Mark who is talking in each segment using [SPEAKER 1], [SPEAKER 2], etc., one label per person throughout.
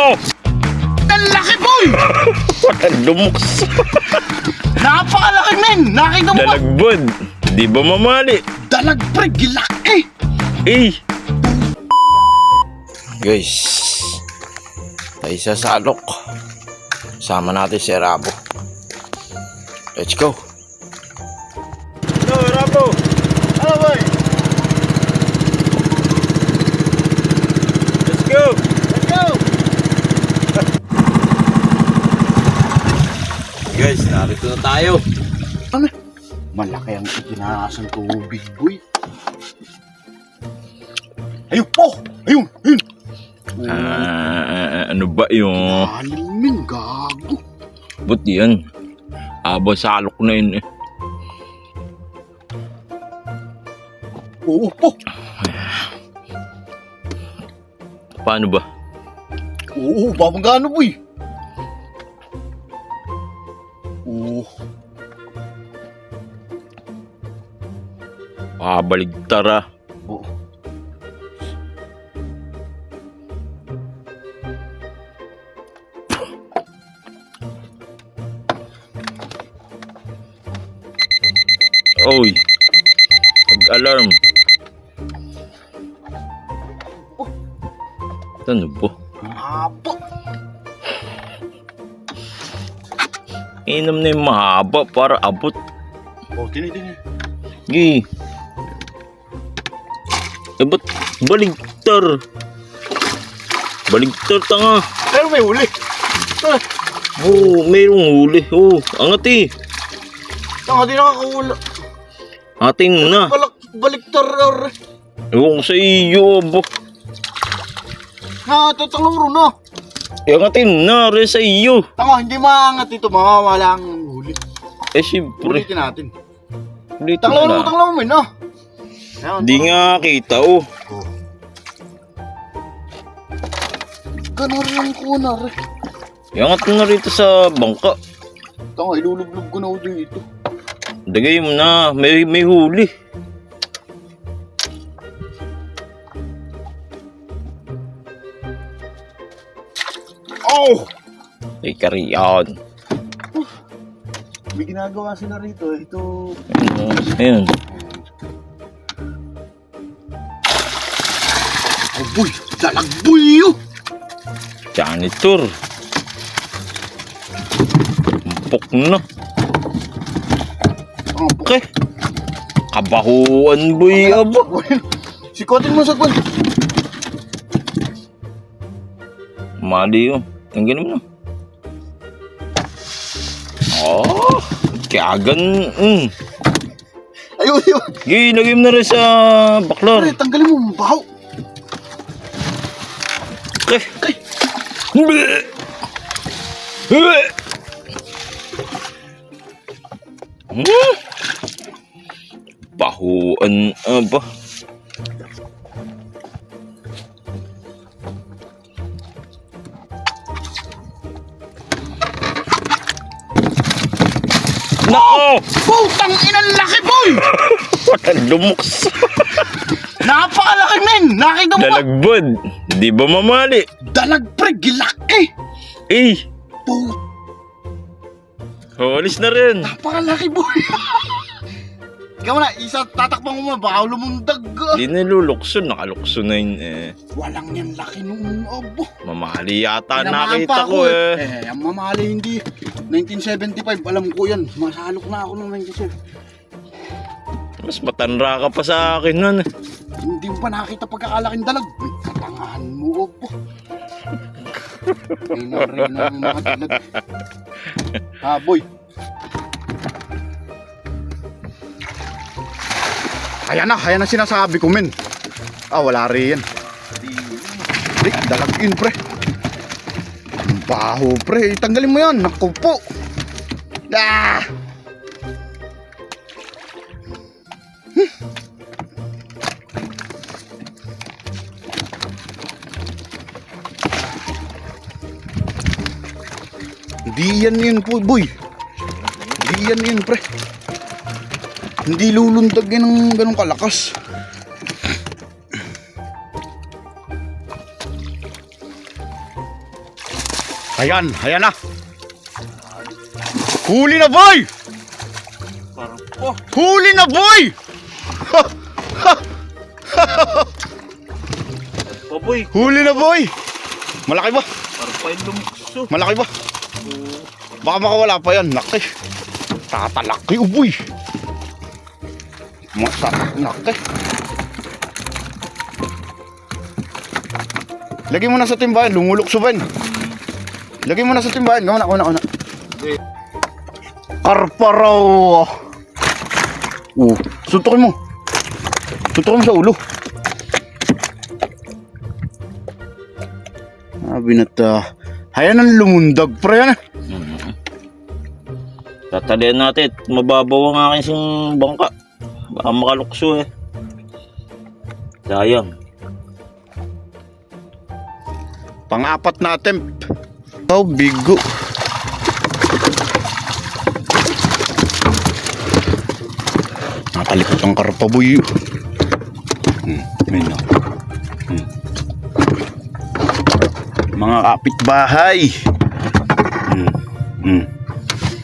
[SPEAKER 1] Nako!
[SPEAKER 2] Ang laki, boy!
[SPEAKER 1] Walang lumuks.
[SPEAKER 2] Napakalaki, men! Nakita mo ba?
[SPEAKER 1] Dalagbod. Di ba mamali?
[SPEAKER 2] Dalag, pre, gilaki!
[SPEAKER 1] Eh! Guys, tayo sa salok. Sama natin si Rabo. Let's go. Hello, Rabo.
[SPEAKER 2] Ano, boy?
[SPEAKER 1] Let's go.
[SPEAKER 2] Let's go!
[SPEAKER 1] Guys, narito na tayo.
[SPEAKER 2] Ano? Malaki ang itinasang tubig, boy. Ayun po! Ayun! Ayun!
[SPEAKER 1] Ano ba yung...
[SPEAKER 2] Alim, men, gago.
[SPEAKER 1] Buti yan. Aba, salok na yun eh.
[SPEAKER 2] Oo po!
[SPEAKER 1] Paano ba?
[SPEAKER 2] Oo, babagano, boy. Oo.
[SPEAKER 1] Pabaligtar ah.
[SPEAKER 2] Oo.
[SPEAKER 1] Oy. Nag-alarm. Ano ba?
[SPEAKER 2] Apo!
[SPEAKER 1] Inom na yung mahaba para abot.
[SPEAKER 2] Oh, tini.
[SPEAKER 1] Gi. Eh, ba't baligtar? Baligtar tanga.
[SPEAKER 2] Pero may huli.
[SPEAKER 1] Oo, mayroong huli. Oo, angat eh.
[SPEAKER 2] Tanga, di nakakahula.
[SPEAKER 1] Atin mo na.
[SPEAKER 2] Baliktar.
[SPEAKER 1] Ewan ko sa iyo, abo.
[SPEAKER 2] Natataluro na.
[SPEAKER 1] Angatin mo na, rin sa iyo.
[SPEAKER 2] Tanga, hindi maangat ito. Mawawala ang huli.
[SPEAKER 1] Eh, siyempre.
[SPEAKER 2] Ulitin natin.
[SPEAKER 1] Ulitin
[SPEAKER 2] Tanglaw
[SPEAKER 1] na.
[SPEAKER 2] mo, men, ah. Ayan,
[SPEAKER 1] Di nga kita, oh.
[SPEAKER 2] Ganar yung kunar.
[SPEAKER 1] Angat mo na rito sa bangka.
[SPEAKER 2] Tanga, ilulublog ko na ako dito.
[SPEAKER 1] Dagay mo na, may huli.
[SPEAKER 2] Oh!
[SPEAKER 1] Ay, kariyan.
[SPEAKER 2] May ginagawa sila rito. Ito.
[SPEAKER 1] Ayun.
[SPEAKER 2] Oh, boy! Dalagboy yun!
[SPEAKER 1] Janitor. Empok na.
[SPEAKER 2] Oh,
[SPEAKER 1] Okay. Kabahuan, boy, abo.
[SPEAKER 2] Sikotin mo sa kwan.
[SPEAKER 1] Mali yun. Tanggalin mo na. Oh, kagan.
[SPEAKER 2] Ayun.
[SPEAKER 1] Lagay mo na rin sa baklar.
[SPEAKER 2] Ay, tanggalin mo. Bahaw.
[SPEAKER 1] Okay.
[SPEAKER 2] Ay.
[SPEAKER 1] Bahuan ba? Nako!
[SPEAKER 2] Putang inang laki, boy!
[SPEAKER 1] Walang lumuks.
[SPEAKER 2] Napakalaki, men! Nakita mo ba?
[SPEAKER 1] Dalagbod. Di ba mamali?
[SPEAKER 2] Dalag, pre, gilaki!
[SPEAKER 1] Eh,
[SPEAKER 2] Putang,
[SPEAKER 1] alis na rin.
[SPEAKER 2] napakalaki, boy! Ikaw na, isa tatakpan ko mo, baka lumundag.
[SPEAKER 1] Di nilulukso, nakalukso na yun eh.
[SPEAKER 2] Walang yan laki nung abo.
[SPEAKER 1] Mamali yata
[SPEAKER 2] Tinamaan
[SPEAKER 1] nakita
[SPEAKER 2] pa
[SPEAKER 1] ko
[SPEAKER 2] ako,
[SPEAKER 1] eh.
[SPEAKER 2] ang mamali hindi. 1975, alam ko yan. Masalok na ako nung 97.
[SPEAKER 1] Mas matanra ka pa sa akin nun eh.
[SPEAKER 2] Hindi mo pa nakita pagkakalaking dalag. Uy, katangahan mo, abo. Rin ang mga dalag. Ha, boy. Ayan na sinasabi ko, men. Wala rin yan. Dalag yun, pre. Ang baho, pre. Tanggalin mo yan. Naku po. Ah! Hindi yan yun po, boy. Hindi yan yun, pre. Hindi lulundag yan ng ganong kalakas. Ayan, ayan na. Huli na, boy!
[SPEAKER 1] Parang, oh,
[SPEAKER 2] Huli na, boy!
[SPEAKER 1] paboy.
[SPEAKER 2] Huli na, boy! Malaki ba?
[SPEAKER 1] Parang pa yung lumukso.
[SPEAKER 2] Malaki ba? Baka makawala pa yan. Laki. Tatalaki, boy. Masarap, laki. Lagay mo na sa timbahan. Lumulukso ba yun? Lagay mo na sa timbahan. Kauna. Karpa raw. Suntukin mo. Suntukin mo sa ulo. Binata. Hayan ang lumundag, pre. Yan.
[SPEAKER 1] Tatalian natin. Mababaw ang aking sing bangka. Baka makalukso eh. Sayang.
[SPEAKER 2] Pang-apat na attempt. Oh, bigo. Nakalikot ang karpa, boy. Ayun na. Mga kapitbahay.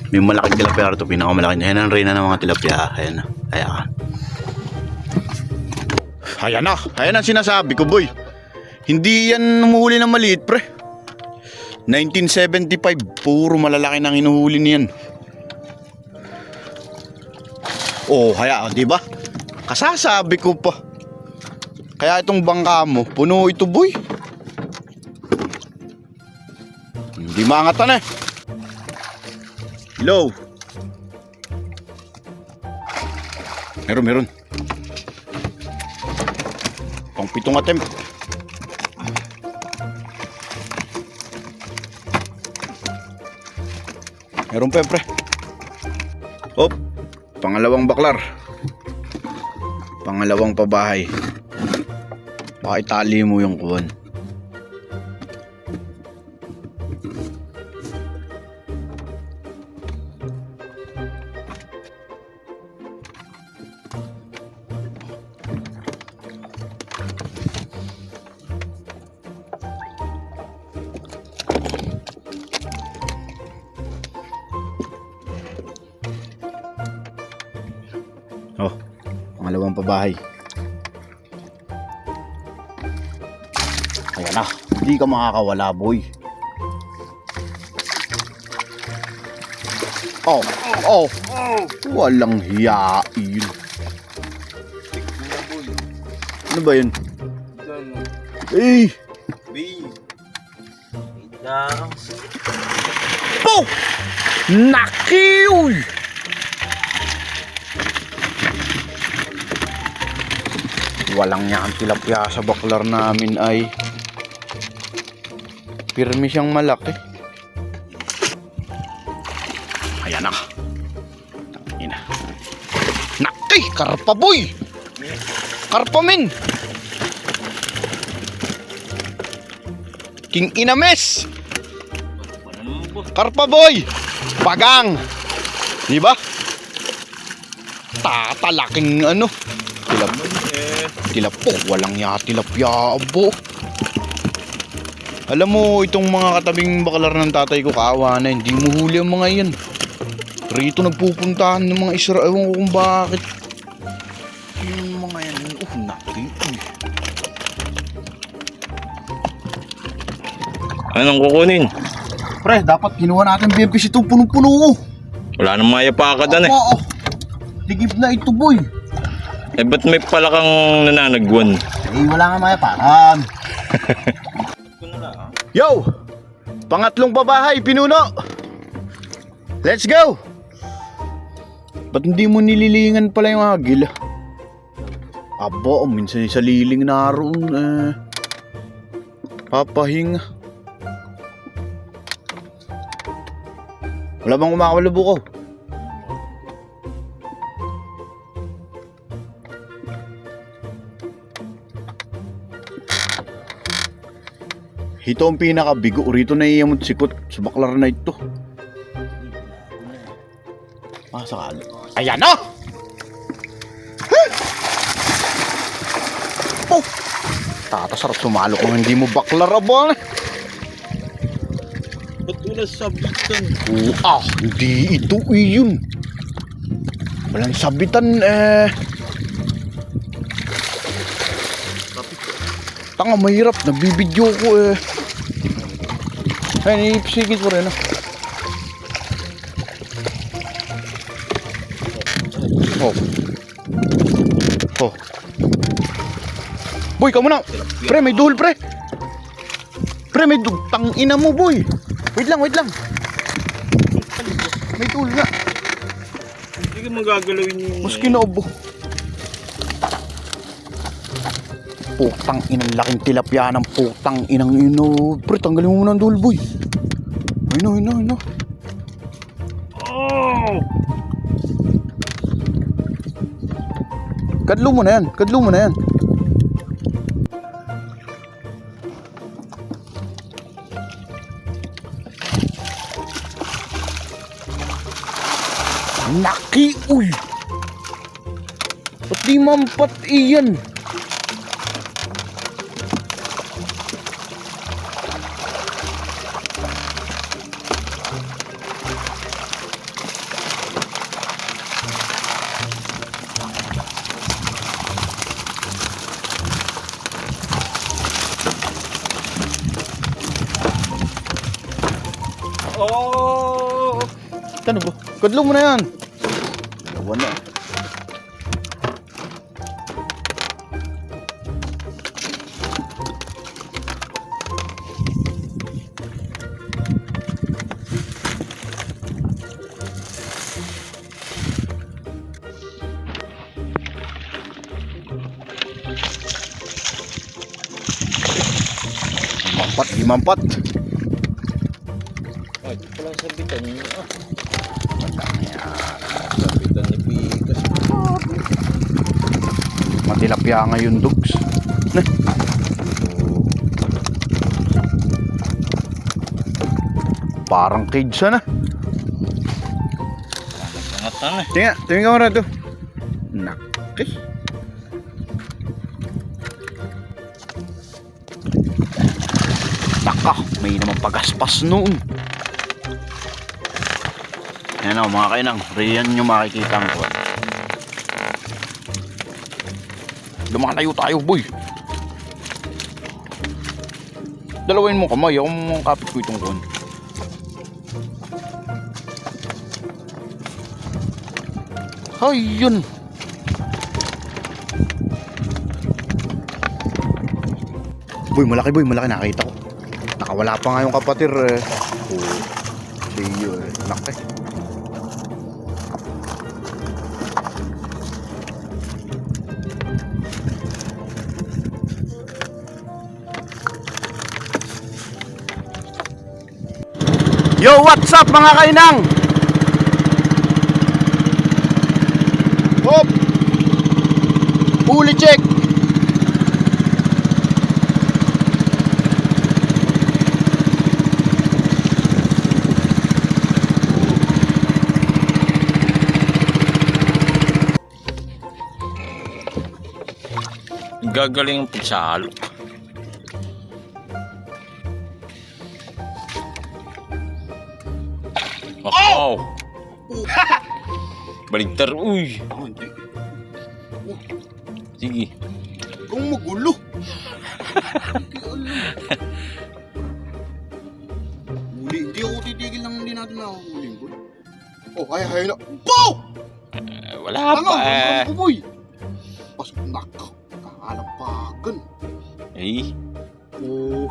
[SPEAKER 2] May malaking tilapia ito. Pinakamalaki niya. Yan ang reyna ng mga tilapia. Ayan na. Ayan na. Ayan ang sinasabi ko, boy. Hindi yan humuhuli ng maliit, pre. 1975. Puro malalaki nang hinuhuli niyan. Oh, kaya, di ba? Kasasabi ko pa. Kaya itong bangka mo, puno ito, boy. Hindi maangatan eh. Hello. Meron. Pang 7 attempt. Meron pa, pre. Op. Pangalawang baklar. Pangalawang pabahay. Baka itali mo yung kuwan. Oh, pangalawang pabahay. Ayan na, hindi ka makakawala, boy. Oh, walang hiyain. Ano ba yun? Eh, po! Nakiuy! Walang yan tilapia sa baklar namin ay pirmi siyang malaki. Ayan na. Ina. Naki! Karpa, boy! Karpa, men! King inames! Karpa, boy! Pagang! Diba? Tatalaking ano? Tilapok, walang tilapia, abo. Alam mo, itong mga katabing baklar ng tatay ko, kaawa na, hindi mo huli ang mga yan. Rito nagpupuntahan ng mga isra, ewan ko kung bakit. Yung mga yan, naki.
[SPEAKER 1] Anong kukunin?
[SPEAKER 2] Pre, dapat kinuha natin BMPC ito, punong-puno.
[SPEAKER 1] Wala nang mayapakan eh.
[SPEAKER 2] Ligib na ito, boy.
[SPEAKER 1] Eh, ba't may palakang nananagwan?
[SPEAKER 2] Eh, wala nga mayapakan. Yo! Pangatlong pabahay, pinuno! Let's go! Ba't hindi mo nililingan pala yung agil? Aba, minsan sa liling naroon papahinga. Wala bang kumakalubo ko? Ito ang pinakabigo. Rito na iyamot sikot sa baklar na ito. Sakali. Ayan na! Oh! Tatasarap sumalo kung hindi mo baklar, abang.
[SPEAKER 1] Ba't Wala sabitan.
[SPEAKER 2] Hindi ito yun. Walang sabitan eh. Tanga, mahirap. Nagbibidyo ko eh. Ay, naipisigit mo rin ah. Oh. Oh. Boy, kamu na. Pre, may duhol, pre. Pre, may duhol. Tangina mo, boy. Wait lang. May duhol nga.
[SPEAKER 1] Hindi ka magagalawin yung...
[SPEAKER 2] Mas kinaubo. Putang inang laking tilapia ng putang inang ino. Pre, tanggalin mo muna ang duhol, boy. Ayun.
[SPEAKER 1] Oh!
[SPEAKER 2] Kadlo mo na yan. Naki, uy! Ba't di mampat iyan?
[SPEAKER 1] Oh!
[SPEAKER 2] Ano ba? Kadlo mo na yan. Yawan na. Mampat.
[SPEAKER 1] Ay, walang sabitan niyo.
[SPEAKER 2] Sabitan ni Pikas. Matilapia ngayon, dugs. Parang cage na.
[SPEAKER 1] Pangatan eh.
[SPEAKER 2] Tingnan ka muna ito. Naki. Taka, may naman pagaspas noon. Yan o mga kainang, riyan nyo makikita ang kuwan. Lumalayo tayo, boy. Dalawain mo kamay, ako mong kapit ko itong kuwan. Ay, yun. Boy, malaki nakita ko. Nakawala pa nga yung kapatir eh. Oh, siyo eh. Laki. Yo, what's up mga kainang? Hop! Huli check!
[SPEAKER 1] Gagaling ang pagsalo. Oh! Baligtar, uy! Sige.
[SPEAKER 2] Kung magulo. Hindi ako titigil nang hindi natin nakahuli. Oh, hay na. Po!
[SPEAKER 1] Wala pa eh.
[SPEAKER 2] Boy. Pas nak. Kakalapagan.
[SPEAKER 1] Eh.
[SPEAKER 2] Oh.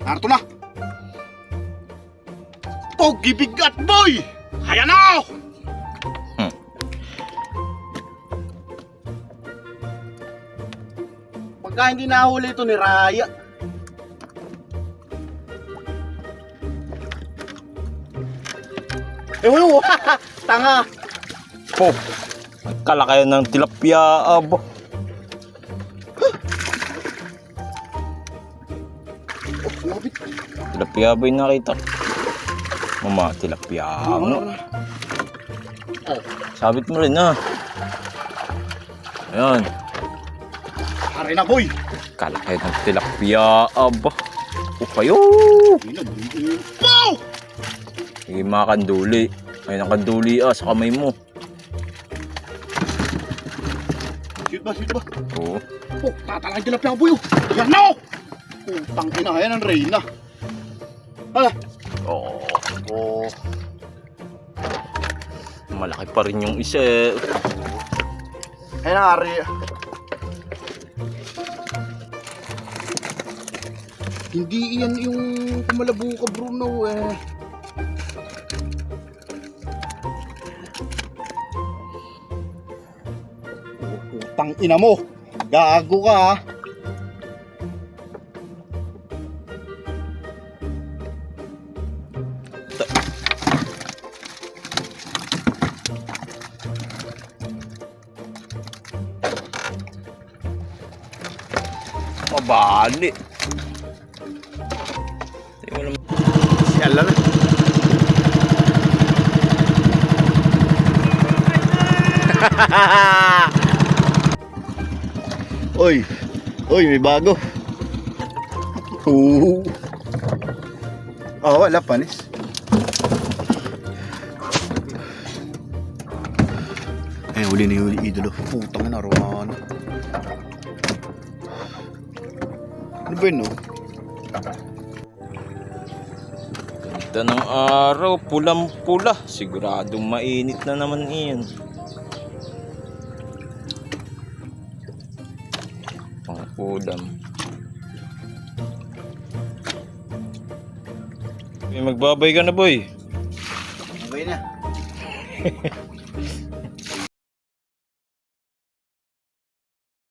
[SPEAKER 2] Narito na. Pogi bigat, boy. Haya na. Pagka hindi nahuli ito ni Raya. Ewan, tanga.
[SPEAKER 1] Po. Nagkala kayo ng tilapia, abo.
[SPEAKER 2] Labit.
[SPEAKER 1] Tilapia ba yung nakita? Mama, tilapia mo. Sabit mo rin, ha? Ayan.
[SPEAKER 2] Pare na, boy.
[SPEAKER 1] Kalaki ng tilapia, aba. O kayo.
[SPEAKER 2] Wow!
[SPEAKER 1] Sige mga kanduli. Ayun ang kanduli sa kamay mo.
[SPEAKER 2] Shoot ba?
[SPEAKER 1] Oo.
[SPEAKER 2] Oh, tatalagin tilapia ang buyo. Yan na! Putang ina, yan ang Reyna. Ha?
[SPEAKER 1] Oo.
[SPEAKER 2] Oh.
[SPEAKER 1] Malaki pa rin yung isa.
[SPEAKER 2] Ayun ang Ari. Hindi yan yung kumalabo ka, Bruno eh. Putang ina mo. Gago ka ha.
[SPEAKER 1] Mabali.
[SPEAKER 2] Siya lang eh. Oy, may bago. Oo. Wala panis. Ay, huli na huli, idolo. Putang na, Romano. Ano ba yun, no?
[SPEAKER 1] Ganda ng araw, pulang-pula. Siguradong mainit na naman iyan. Pang-ulam. Magbabay ka na, boy.
[SPEAKER 2] Okay na.